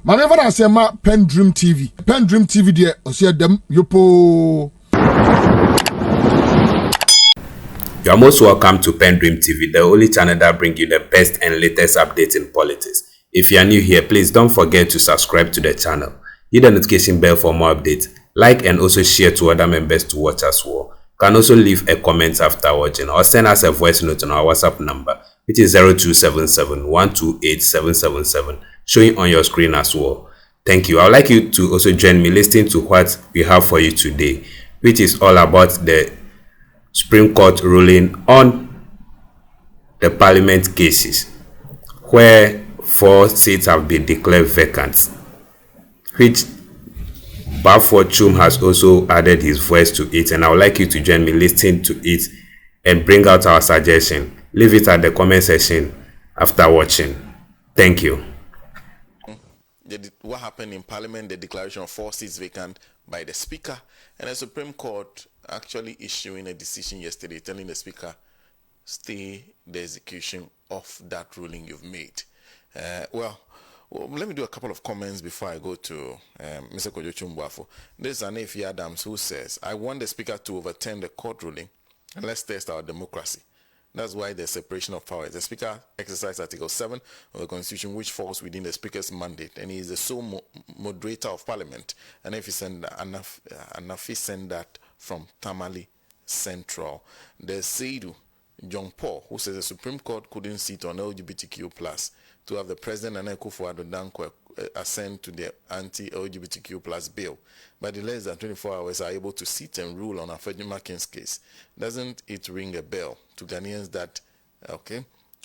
My never I say ma PENDREAM TV. PENDREAM TV there. I see them yopo. You are most welcome to PENDREAM TV, the only channel that brings you the best and latest updates in politics. If you are new here, please don't forget to subscribe to the channel. Hit the notification bell for more updates. Like and also share to other members to watch as well. You can also leave a comment after watching or send us a voice note on our WhatsApp number, which is 0277 128 777, showing on your screen as well. Thank you. I would like you to also join me listening to what we have for you today, which is all about the Supreme Court ruling on the parliament cases, where 4 seats have been declared vacant, which Twum has also added his voice to it, and I would like you to join me listening to it and bring out our suggestion. Leave it at the comment section after watching. Thank you. What happened in Parliament, the declaration of 4 seats vacant by the Speaker, and the Supreme Court actually issuing a decision yesterday telling the Speaker, stay the execution of that ruling you've made. Well, let me do a couple of comments before I go to Mr. Kojo. This is Anefi Adams who says, I want the Speaker to overturn the court ruling and let's test our democracy. That's why there's separation of powers. The Speaker exercises Article 7 of the Constitution, which falls within the Speaker's mandate, and he is the sole moderator of Parliament. And if he send that from Tamale Central, there's Seidu John Paul, who says the Supreme Court couldn't sit on LGBTQ plus to have the President and Akufo-Addo Dankwa assent to the anti-LGBTQ plus bill, but in less than 24 hours are able to sit and rule on Afenyomakin's case. Doesn't it ring a bell to Ghanaians that,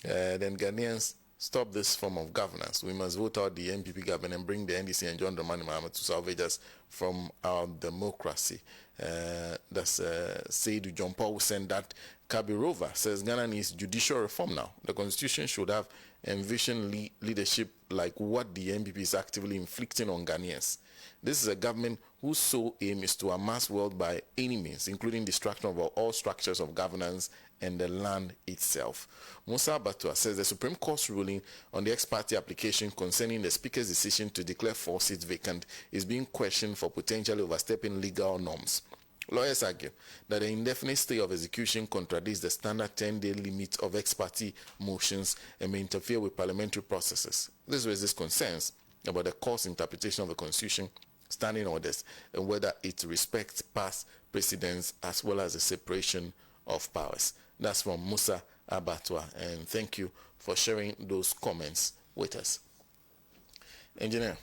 then Ghanaians stop this form of governance? We must vote out the NPP government and bring the NDC and John Dramani Mahama to salvage us from our democracy. That's Seidu John Paul who sent that. Kabirova says Ghana needs judicial reform now. The constitution should have envisioned leadership like what the NPP is actively inflicting on Ghanaians. This is a government whose sole aim is to amass wealth by any means, including destruction of all structures of governance and the land itself. Musa Batua says the Supreme Court's ruling on the ex-party application concerning the Speaker's decision to declare 4 seats vacant is being questioned for potentially overstepping legal norms. Lawyers argue that the indefinite stay of execution contradicts the standard 10-day limit of ex-party motions and may interfere with parliamentary processes. This raises concerns about the court's interpretation of the Constitution, standing orders, and whether it respects past precedents as well as the separation of powers. That's from Musa Abatwa, and thank you for sharing those comments with us. Engineer.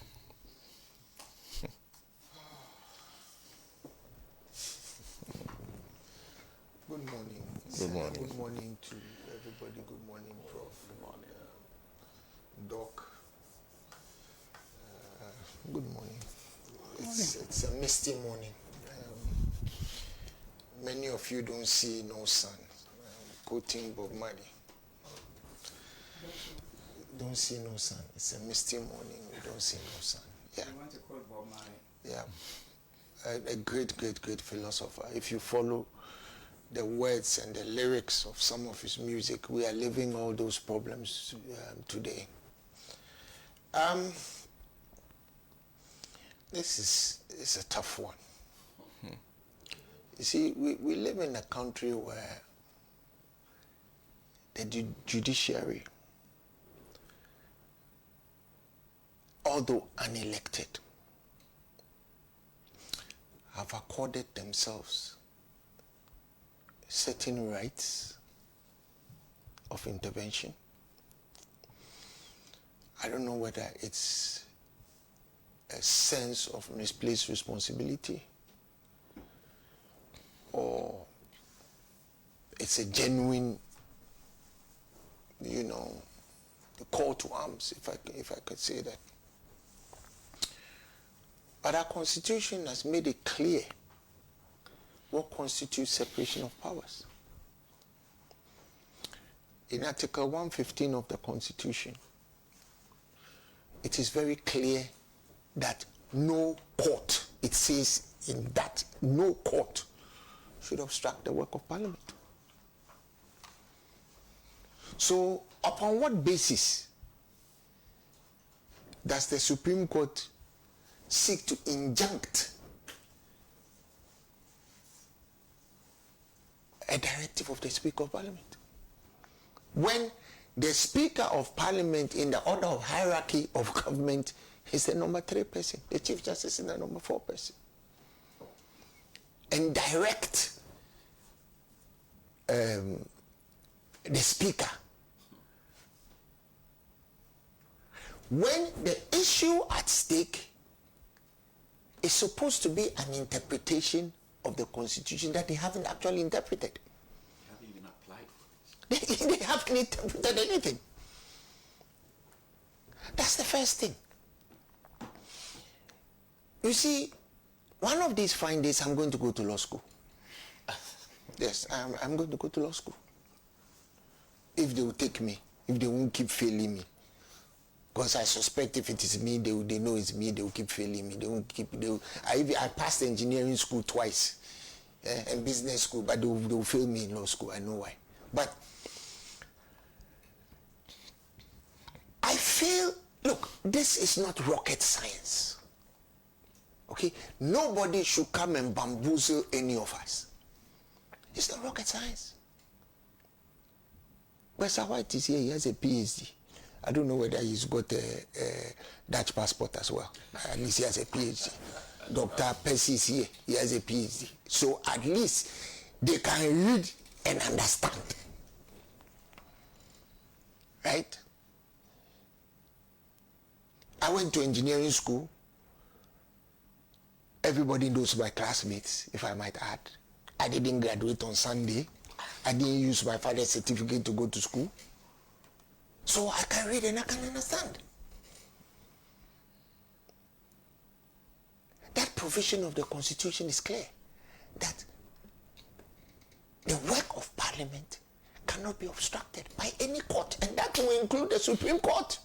Good morning. Good morning. Good morning to everybody. Good morning, Prof. Good morning, Doc. Good morning. It's a misty morning. Many of you don't see no sun. Quoting Bob Marley. Don't see no sun. It's a misty morning. We don't see no sun. Yeah. You want to quote Bob Marley? Yeah. A great philosopher. If you follow the words and the lyrics of some of his music, we are living all those problems today. This is a tough one. You see, we live in a country where the judiciary, although unelected, have accorded themselves certain rights of intervention. I don't know whether it's a sense of misplaced responsibility or it's a genuine, call to arms, if I could say that. But our Constitution has made it clear what constitutes separation of powers. In Article 115 of the Constitution, it is very clear that no court, it says in that, no court should obstruct the work of Parliament. So, upon what basis does the Supreme Court seek to injunct a directive of the Speaker of Parliament? When the Speaker of Parliament in the order of hierarchy of government is the number 3 person, the Chief Justice is the number 4 person, and direct the Speaker. When the issue at stake is supposed to be an interpretation of the Constitution that they haven't actually interpreted. They haven't even applied for it. They haven't interpreted anything. That's the first thing. You see, one of these fine days I'm going to go to law school. Yes, I'm going to go to law school. If they will take me, if they won't keep failing me. Because I suspect if it is me, they know it's me, they will keep failing me. They won't keep, I passed engineering school twice and business school, but they will fail me in law school. I know why. But I feel, look, this is not rocket science. Okay? Nobody should come and bamboozle any of us. It's not rocket science. But Sir White is here, he has a PhD. I don't know whether he's got a Dutch passport as well. At least he has a PhD. Dr. Percy is here, he has a PhD. So at least they can read and understand. Right? I went to engineering school. Everybody knows my classmates, if I might add. I didn't graduate on Sunday. I didn't use my father's certificate to go to school. So I can read and I can understand. That provision of the Constitution is clear, that the work of Parliament cannot be obstructed by any court, and that will include the Supreme Court.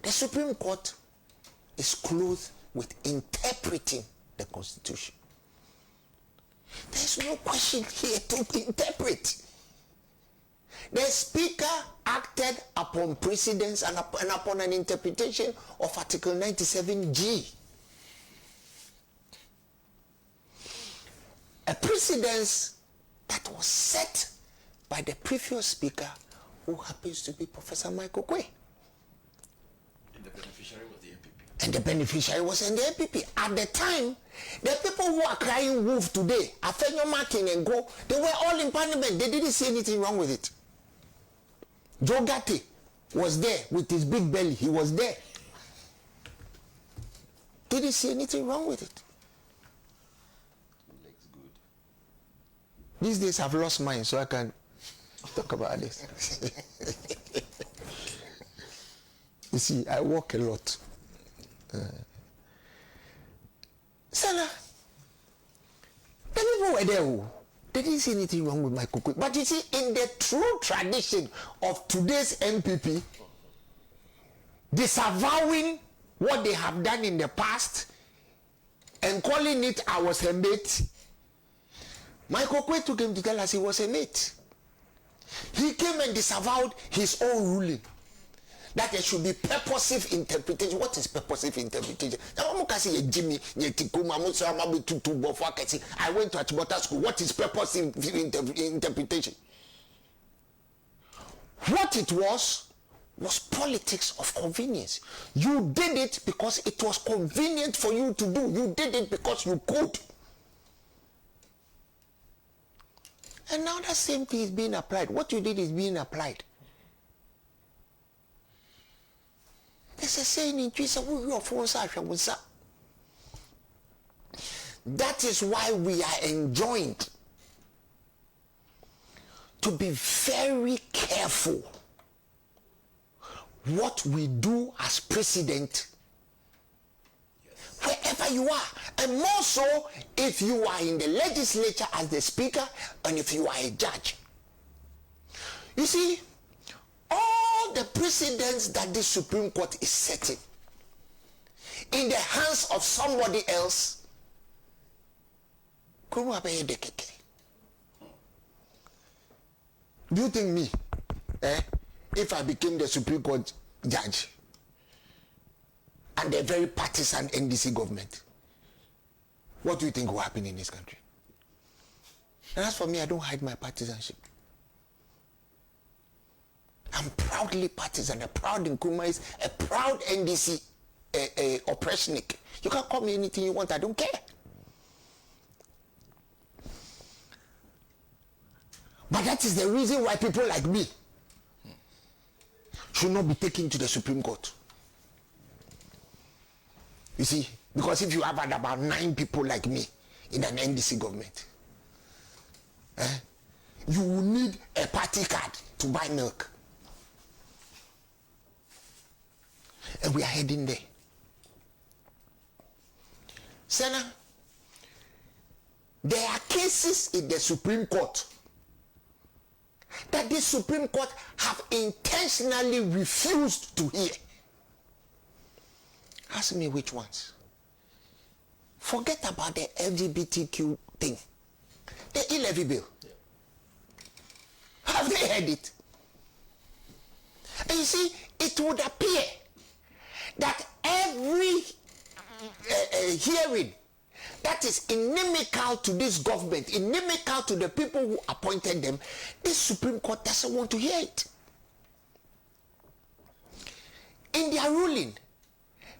The Supreme Court is clothed with interpreting the Constitution. There's no question here to interpret. The Speaker acted upon precedents and upon an interpretation of Article 97G. A precedence that was set by the previous Speaker, who happens to be Professor Michael Quay. And the beneficiary was the MPP. And the beneficiary was in the MPP. At the time, the people who are crying wolf today, Afenyo Martin and Go, they were all in Parliament. They didn't see anything wrong with it. Joe Gatti was there with his big belly. He was there. Didn't see anything wrong with it. Looks good. These days I've lost mine, so I can talk about this. You see, I walk a lot. Sana, the people were there. They didn't see anything wrong with Michael Quay. But you see, in the true tradition of today's MPP, disavowing what they have done in the past and calling it I was a mate, Michael Quay took him to tell us he was a mate. He came and disavowed his own ruling, that there should be purposive interpretation. What is purposive interpretation? I went to Achibota school. What is purposive interpretation? What it was politics of convenience. You did it because it was convenient for you to do. You did it because you could. And now that same thing is being applied. What you did is being applied. There's a saying in Twitter, that is why we are enjoined to be very careful what we do as president, wherever you are, and more so if you are in the legislature as the speaker and if you are a judge. You see, all the precedents that the Supreme Court is setting in the hands of somebody else, do you think me, if I became the Supreme Court judge, under a very partisan NDC government, what do you think will happen in this country? And as for me, I don't hide my partisanship. I'm proudly partisan, a proud Nkrumahis, a proud NDC oppressionic. You can call me anything you want, I don't care. But that is the reason why people like me should not be taken to the Supreme Court. You see, because if you have had about 9 people like me in an NDC government, you will need a party card to buy milk. And we are heading there. Senna, there are cases in the Supreme Court that the Supreme Court have intentionally refused to hear. Ask me which ones. Forget about the LGBTQ thing. The e-levy bill. Yeah. Have they heard it? And you see, it would appear that every hearing that is inimical to this government, inimical to the people who appointed them, this Supreme Court doesn't want to hear it. In their ruling,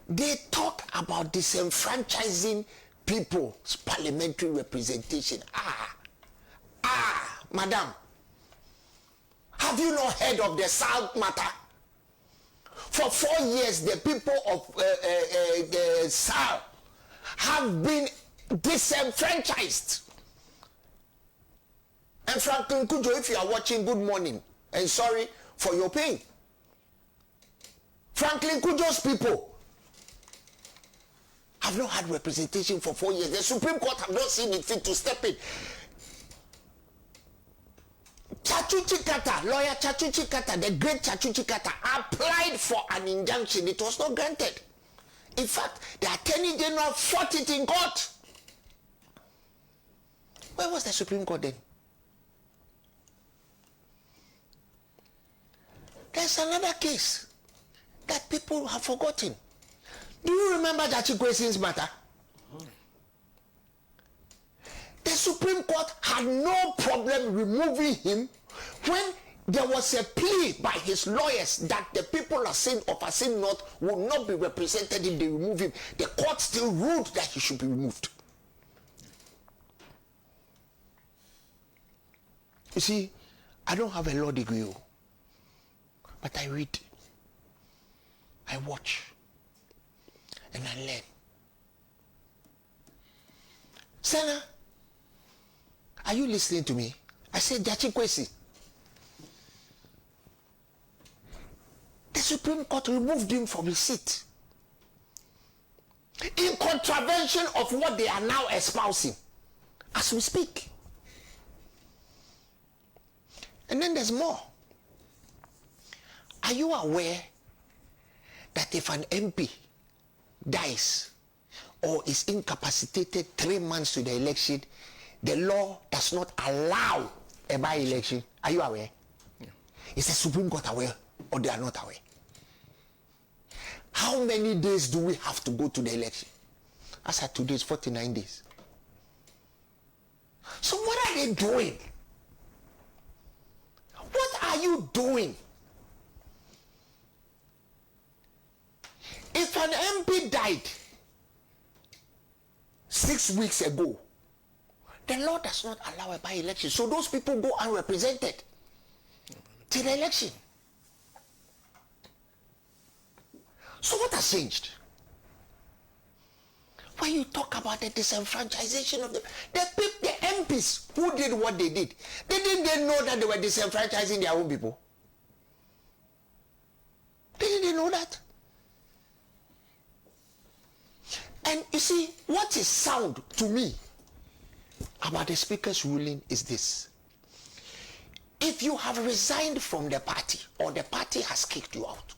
they talk about disenfranchising people's parliamentary representation. Madam, have you not heard of the South matter? For 4 years, the people of the South have been disenfranchised. And Franklin Kujo, if you are watching, good morning and sorry for your pain. Franklin Kujo's people have not had representation for 4 years. The Supreme Court have not seen it fit to step in. Chachuchi Kata, lawyer Chachuchi Kata, the great Chachuchi Kata, applied for an injunction. It was not granted. In fact, the Attorney General fought it in court. Where was the Supreme Court then? There's another case that people have forgotten. Do you remember Jachi Kwesin's matter? The Supreme Court had no problem removing him when there was a plea by his lawyers that the people of Asin North would not be represented if they remove him. The court still ruled that he should be removed. You see, I don't have a law degree, but I read, I watch, and I learn. Senna, are you listening to me? I said, Jachi Kwesi. The Supreme Court removed him from his seat in contravention of what they are now espousing as we speak. And then there's more. Are you aware that if an MP dies or is incapacitated 3 months to the election, the law does not allow a by-election? Are you aware? Yeah. Is the Supreme Court aware or they are not aware? How many days do we have to go to the election? As at today, it's 49 days. So what are they doing? What are you doing? If an MP died 6 weeks ago, the law does not allow a by-election. So those people go unrepresented to the election. So what has changed? When you talk about the disenfranchisation of the MPs who did what they did, didn't they know that they were disenfranchising their own people? Didn't they know that? And you see, what is sound to me about the Speaker's ruling is this. If you have resigned from the party or the party has kicked you out,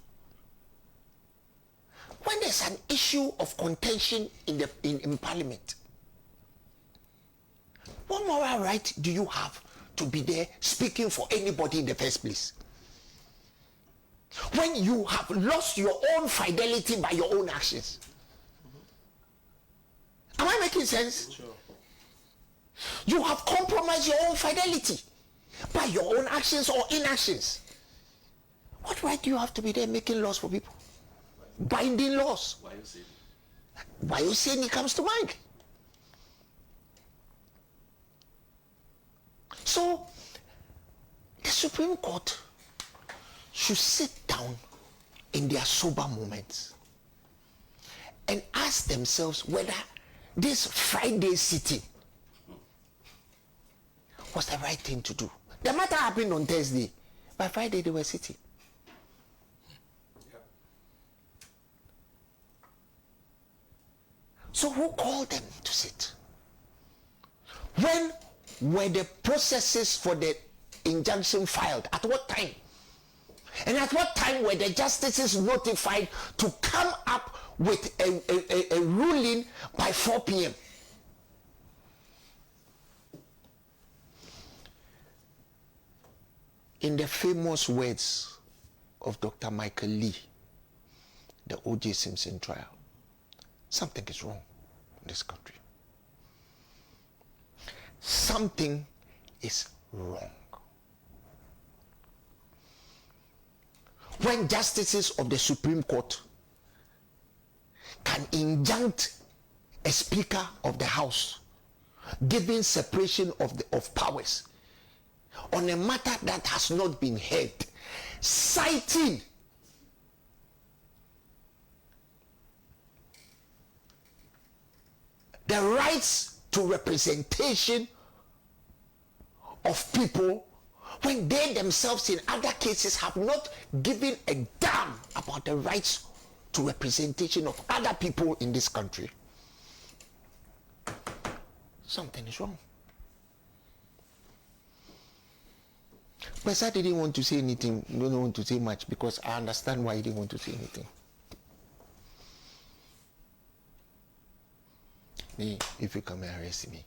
when there's an issue of contention in Parliament, what moral right do you have to be there speaking for anybody in the first place? When you have lost your own fidelity by your own actions. Am I making sense? Sure. You have compromised your own fidelity by your own actions or inactions. What right do you have to be there making laws for people? Binding laws. Why you say? Why you saying it comes to mind? So the Supreme Court should sit down in their sober moments and ask themselves whether this Friday sitting was the right thing to do. The matter happened on Thursday. By Friday they were sitting. So who called them to sit? When were the processes for the injunction filed? At what time? And at what time were the justices notified to come up with a ruling by 4 p.m.? In the famous words of Dr. Michael Lee, the O.J. Simpson trial, something is wrong in this country. Something is wrong. When justices of the Supreme Court can injunct a Speaker of the House giving separation of powers on a matter that has not been heard, citing the rights to representation of people, when they themselves in other cases have not given a damn about the rights to representation of other people in this country. Something is wrong. But I didn't want to say anything, don't want to say much, because I understand why he didn't want to say anything. If you come and arrest me.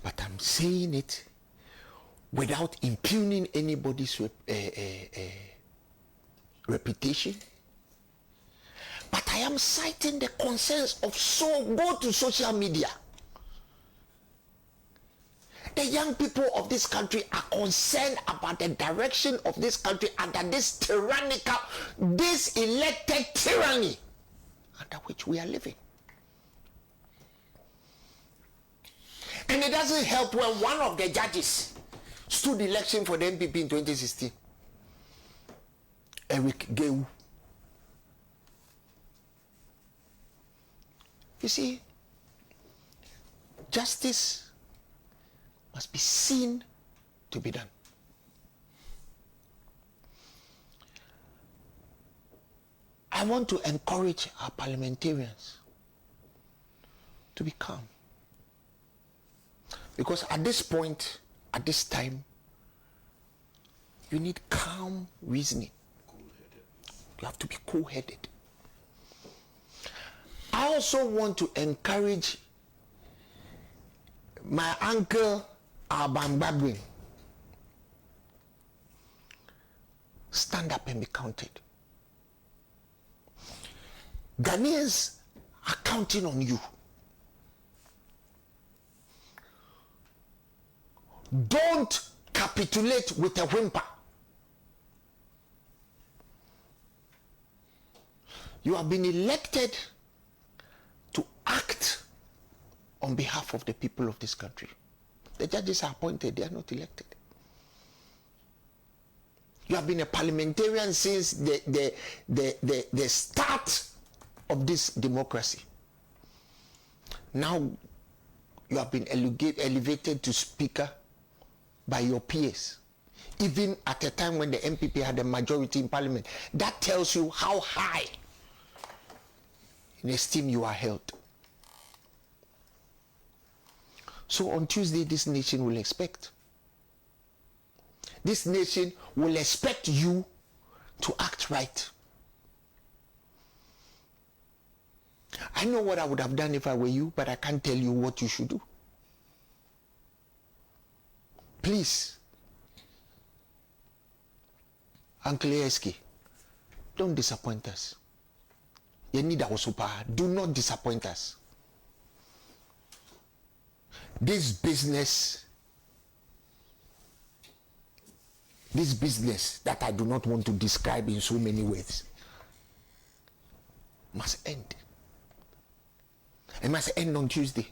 But I'm saying it without impugning anybody's reputation. But I am citing the concerns of go to social media. The young people of this country are concerned about the direction of this country under this tyrannical, this elected tyranny under which we are living. And it doesn't help when one of the judges stood election for the MPP in 2016. Eric Geu. You see, justice must be seen to be done. I want to encourage our parliamentarians to be calm. Because at this point, at this time, you need calm reasoning. You have to be cool-headed. I also want to encourage my uncle Abambabwin. Stand up and be counted. Ghanaians are counting on you. Don't capitulate with a whimper. You have been elected to act on behalf of the people of this country. The judges are appointed, they are not elected. You have been a parliamentarian since the start of this democracy. Now you have been elevated to speaker by your peers, even at a time when the MPP had a majority in parliament. That tells you how high in esteem you are held. So on Tuesday, this nation will expect. This nation will expect you to act right. I know what I would have done if I were you, but I can't tell you what you should do. Please, Uncle Eski, don't disappoint us. You need our super. Do not disappoint us. This business that I do not want to describe in so many words must end. It must end on Tuesday.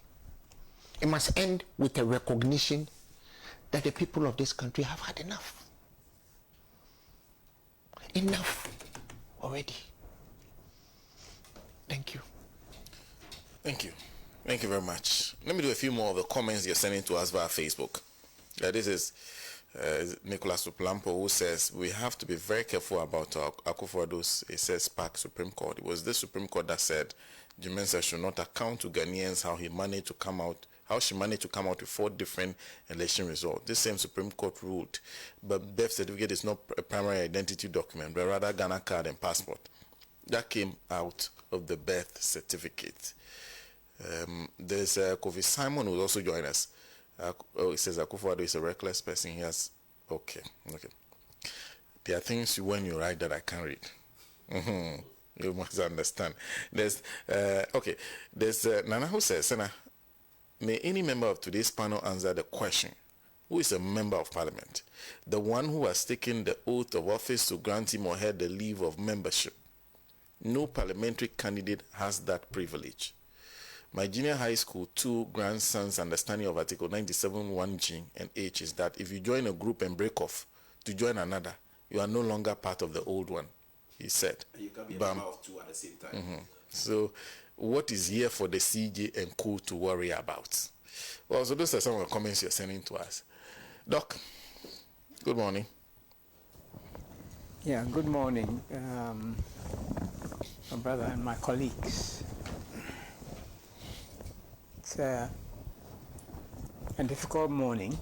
It must end with a recognition that the people of this country have had enough. Enough already. Thank you. Thank you. Thank you very much. Let me do a few more of the comments you're sending to us via Facebook. This is Nicholas Uplampo, who says we have to be very careful about Akufo-Addo's, it says PAC Supreme Court. It was the Supreme Court that said Jumensa should not account to Ghanaians how she managed to come out with 4 different election results. This same Supreme Court ruled, but birth certificate is not a primary identity document, but rather Ghana card and passport. That came out of the birth certificate. There's Kofi Simon who will also join us. He says Akufo-Addo is a reckless person. He has okay. There are things when you write that I can't read. You must understand. There's There's Nana who says, Senna, may any member of today's panel answer the question: who is a member of parliament? The one who has taken the oath of office to grant him or her the leave of membership. No parliamentary candidate has that privilege. My junior high school 2 grandsons' understanding of Article 97 1G and H is that if you join a group and break off to join another, you are no longer part of the old one, he said. You can be a member of 2 at the same time. So what is here for the CJ and co to worry about? Well, so those are some of the comments you're sending to us. Doc, good morning. Yeah, good morning, my brother and my colleagues. It's a difficult morning.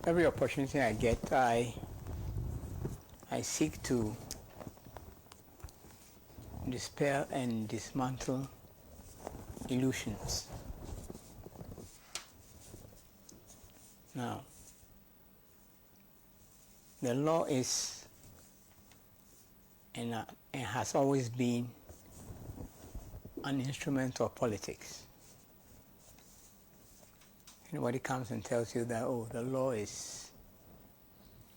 Every opportunity I get, I seek to dispel and dismantle illusions. Now, the law is and has always been an instrument of politics. Anybody comes and tells you that, oh, the law is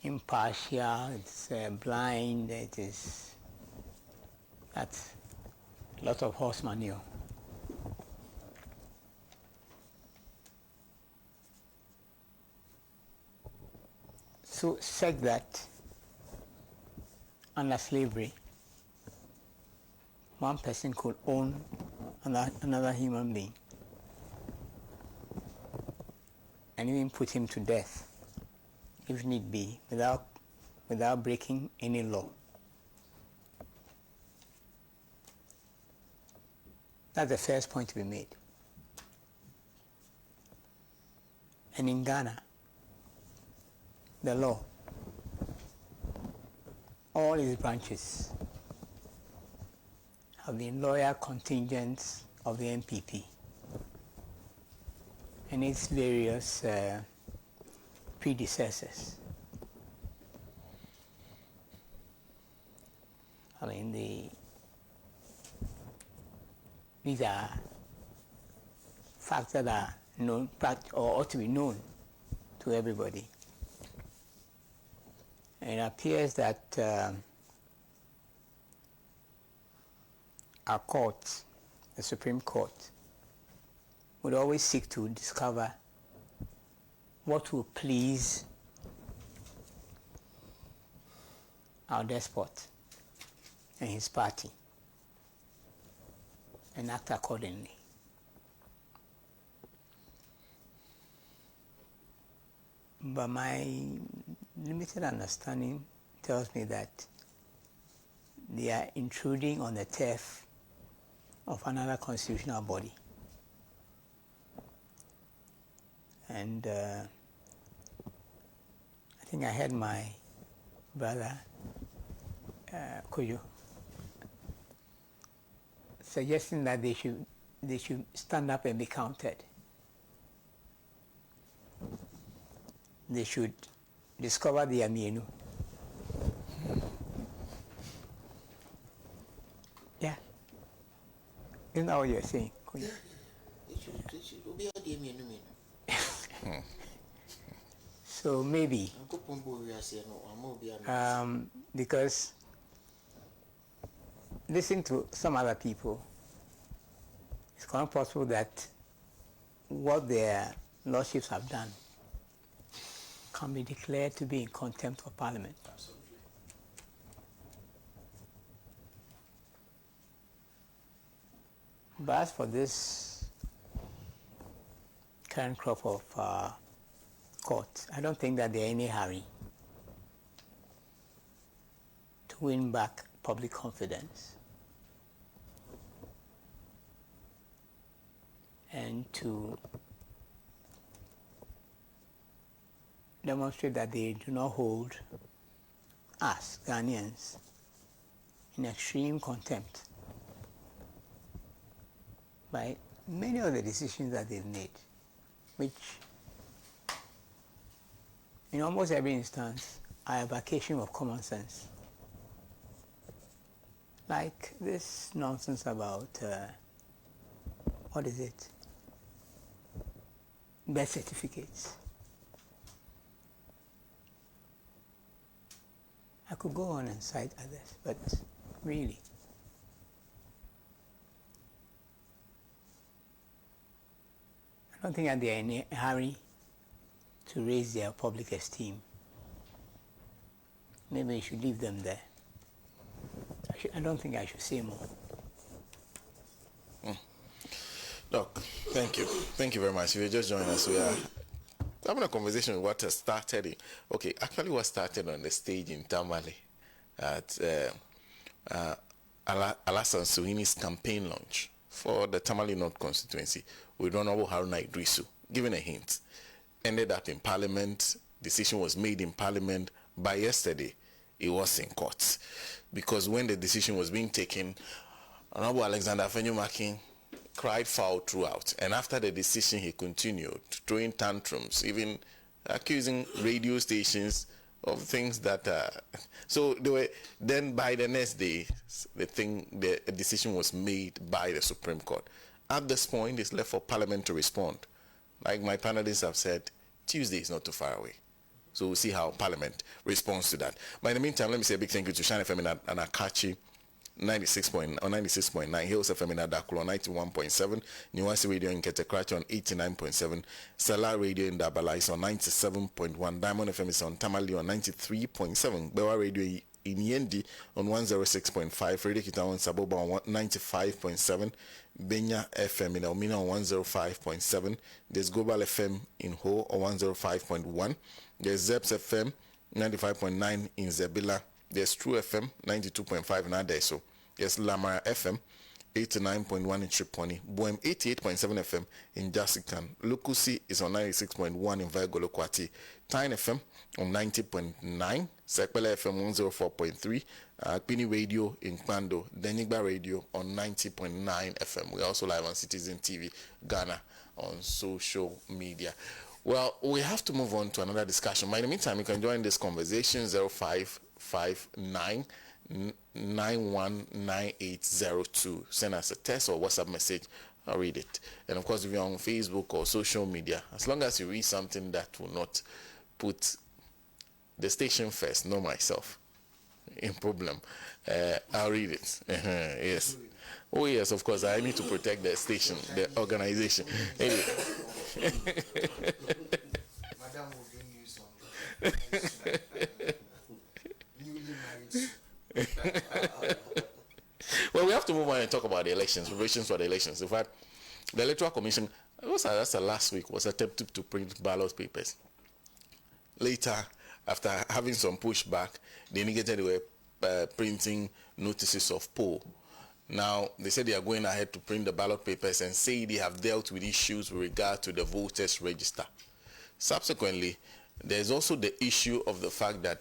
impartial, it's blind, that's a lot of horse manure. So said that under slavery, one person could own another human being and even put him to death, if need be, without breaking any law. That's the first point to be made. And in Ghana, the law, all its branches have been loyal contingents of the NPP and its various predecessors. I mean, these are facts that are known or ought to be known to everybody. And it appears that our court, the Supreme Court, would always seek to discover what will please our despot and his party and act accordingly. But my limited understanding tells me that they are intruding on the turf of another constitutional body. And I think I heard my brother, Koyo, suggesting that they should stand up and be counted. They should discover the Amienu. Yeah. Isn't that what you're saying? They should be at the Amienu. So maybe, because listening to some other people, it's quite possible that what their lordships have done can be declared to be in contempt of Parliament. Absolutely. But as for this current crop of court, I don't think that there are any hurry to win back public confidence and to demonstrate that they do not hold us, Ghanaians, in extreme contempt by many of the decisions that they've made, which in almost every instance are a vacation of common sense. Like this nonsense about, what is it? Birth certificates. I could go on and cite others, but really, I don't think that they are in a hurry to raise their public esteem. Maybe you should leave them there. I don't think I should say more. Doc, thank you. Thank you very much. If you're just joining us, we are having a conversation with what has started. Actually what started on the stage in Tamale at Alassane Suhuyini's campaign launch for the Tamale North constituency with Honorable Haruna Idrisu, giving a hint. Ended up in Parliament, decision was made in Parliament. By yesterday, it was in court. Because when the decision was being taken, Honorable Alexander Afenyo-Makin cried foul throughout. And after the decision, he continued throwing tantrums, even accusing radio stations of things that so they were. Then by the next day, the decision was made by the Supreme Court. At this point, it's left for Parliament to respond. Like my panelists have said, Tuesday is not too far away. So we'll see how Parliament responds to that. But in the meantime, let me say a big thank you to Shine FM and Akachi 96.9, Hills FM in Adakulo 91.7, Nuwasi Radio in Ketekrachi on 89.7, Sela Radio in Dabala is on 97.1, Diamond FM is on Tamale on 93.7, Bewa Radio in Yendi on 106.5, Radio Kita on Saboba on 95.7, Benya FM in Elmina on 105.7, there's Global FM in Ho on 105.1, there's Zeps FM 95.9 in Zebila, there's True FM 92.5 in Adeso, there's Lamara FM 89.1 in Triponi, Boem 88.7 FM in Jasikan, Lukusi is on 96.1 in Vaigolokwati, Tyne FM on 90.9, Sekpele FM 104.3, Akpini Radio in Kpando, Denigba Radio on 90.9 FM. We're also live on Citizen TV Ghana on social media. Well, we have to move on to another discussion. But in the meantime, you can join this conversation 0559 919802. Send us a text or WhatsApp message. I'll read it. And of course, if you're on Facebook or social media, as long as you read something that will not put the station first, not myself, in problem, I'll read it. Yes. Oh yes, of course, I need to protect the station, the organization. Anyway. Madam will bring you some newly married. Well, we have to move on and talk about the elections, preparations for the elections. In fact, the Electoral Commission, that's last week, was attempted to print ballot papers. Later, after having some pushback, they indicated they were printing notices of poll. Now, they said they are going ahead to print the ballot papers and say they have dealt with issues with regard to the voters register. Subsequently, there's also the issue of the fact that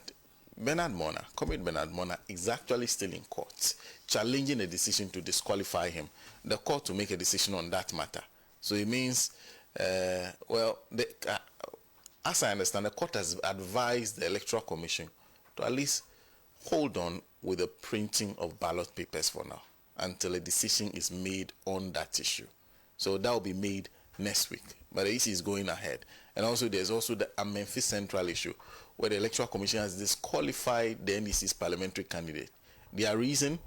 Comrade Bernard Mona is actually still in court, challenging a decision to disqualify him. The court will make a decision on that matter. So it means, as I understand, the court has advised the Electoral Commission to at least hold on with the printing of ballot papers for now until a decision is made on that issue. So that will be made next week. But the issue is going ahead. And also there's also the Memphis Central issue, where the Electoral Commission has disqualified the NDC's parliamentary candidate. Their reason,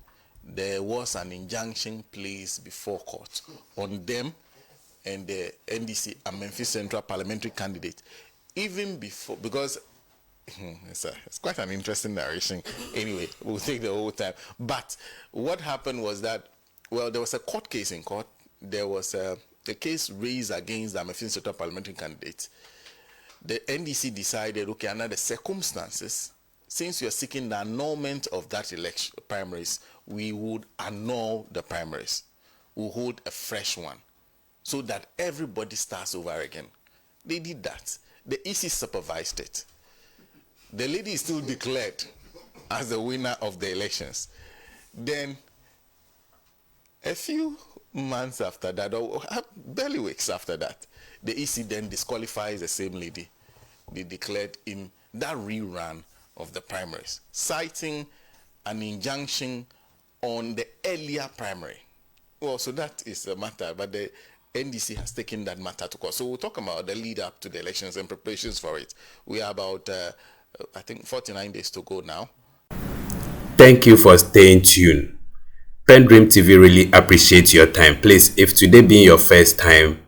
there was an injunction placed before court on them and the NDC and Memphis Central parliamentary candidate, even before, because it's quite an interesting narration. Anyway, we'll take the whole time. But what happened was that, well, there was a court case in court. There was a case raised against the Memphis Central parliamentary candidate. The NDC decided, okay, under the circumstances, since you're seeking the annulment of that election primaries, we would annul the primaries. We'll hold a fresh one so that everybody starts over again. They did that. The EC supervised it. The lady is still declared as the winner of the elections. Then, a few months after that, or barely weeks after that, the EC then disqualifies the same lady. They declared in that rerun of the primaries, citing an injunction on the earlier primary. Well, so that is a matter, but the NDC has taken that matter to court. So we'll talk about the lead up to the elections and preparations for it. We are about, I think, 49 days to go now. Thank you for staying tuned. PENDREAM TV really appreciates your time. Please, if today being your first time,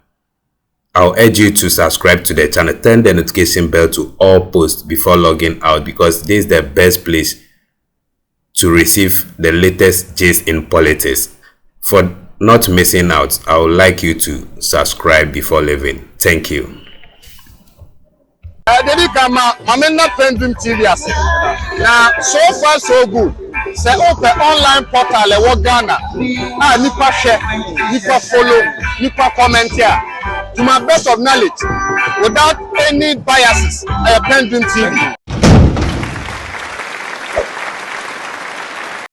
I'll urge you to subscribe to the channel, turn the notification bell to all posts before logging out, because this is the best place to receive the latest gist in politics. For not missing out, I would like you to subscribe before leaving. Thank you. PENDREAM TV now, so far so good. Say open online portal Ghana. Nipa share, nipa follow, nipa comment here. To my best of knowledge, without any biases, PENDREAM TV.